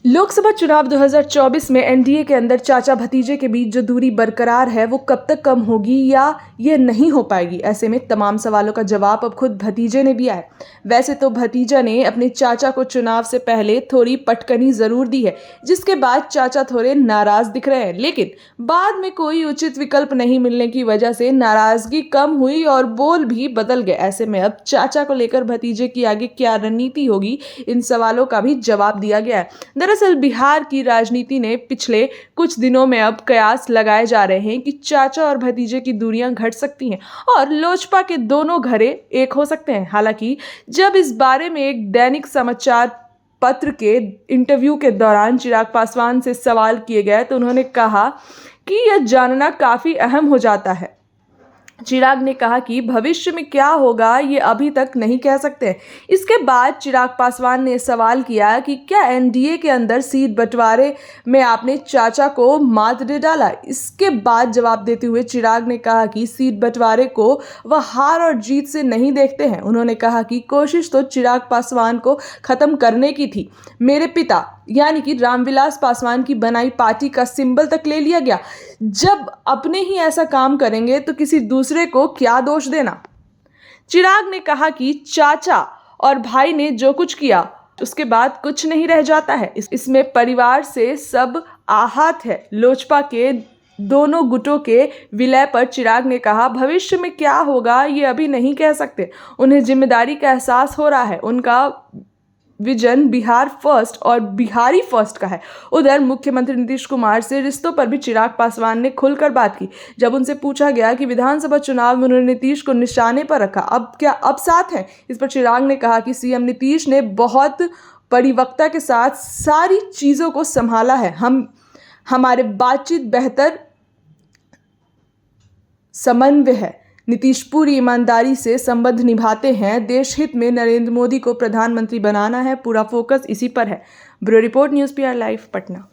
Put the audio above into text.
लोकसभा चुनाव 2024 में एनडीए के अंदर चाचा भतीजे के बीच जो दूरी बरकरार है वो कब तक कम होगी या ये नहीं हो पाएगी। ऐसे में तमाम सवालों का जवाब अब खुद भतीजे ने दिया है। वैसे तो भतीजा ने अपने चाचा को चुनाव से पहले थोड़ी पटकनी जरूर दी है, जिसके बाद चाचा थोड़े नाराज दिख रहे हैं, लेकिन बाद में कोई उचित विकल्प नहीं मिलने की वजह से नाराजगी कम हुई और बोल भी बदल गए। ऐसे में अब चाचा को लेकर भतीजे की आगे क्या रणनीति होगी, इन सवालों का भी जवाब दिया गया है। दरअसल बिहार की राजनीति ने पिछले कुछ दिनों में अब कयास लगाए जा रहे हैं कि चाचा और भतीजे की दूरियां घट सकती हैं और लोजपा के दोनों घरे एक हो सकते हैं। हालांकि जब इस बारे में एक दैनिक समाचार पत्र के इंटरव्यू के दौरान चिराग पासवान से सवाल किए गए तो उन्होंने कहा कि यह जानना काफी अहम हो जाता है। चिराग ने कहा कि भविष्य में क्या होगा ये अभी तक नहीं कह सकते। इसके बाद चिराग पासवान ने सवाल किया कि क्या एनडीए के अंदर सीट बंटवारे में आपने चाचा को मात दे डाला। इसके बाद जवाब देते हुए चिराग ने कहा कि सीट बंटवारे को वह हार और जीत से नहीं देखते हैं। उन्होंने कहा कि कोशिश तो चिराग पासवान को खत्म करने की थी। मेरे पिता यानी कि रामविलास पासवान की बनाई पार्टी का सिंबल तक ले लिया गया। जब अपने ही ऐसा काम करेंगे तो किसी दूसरे को क्या दोष देना। चिराग ने कहा कि चाचा और भाई ने जो कुछ किया उसके बाद कुछ नहीं रह जाता है। इसमें परिवार से सब आहत है। लोजपा के दोनों गुटों के विलय पर चिराग ने कहा भविष्य में क्या होगा ये अभी नहीं कह सकते। उन्हें जिम्मेदारी का एहसास हो रहा है। उनका विजन बिहार फर्स्ट और बिहारी फर्स्ट का है। उधर मुख्यमंत्री नीतीश कुमार से रिश्तों पर भी चिराग पासवान ने खुलकर बात की। जब उनसे पूछा गया कि विधानसभा चुनाव में उन्होंने नीतीश को निशाने पर रखा, अब साथ हैं, इस पर चिराग ने कहा कि सीएम नीतीश ने बहुत परिपक्वता के साथ सारी चीज़ों को संभाला है। हमारे बातचीत बेहतर समन्वय है। नीतीश पूरी ईमानदारी से संबंध निभाते हैं। देश हित में नरेंद्र मोदी को प्रधानमंत्री बनाना है। पूरा फोकस इसी पर है। Bureau report, news PR live, Patna.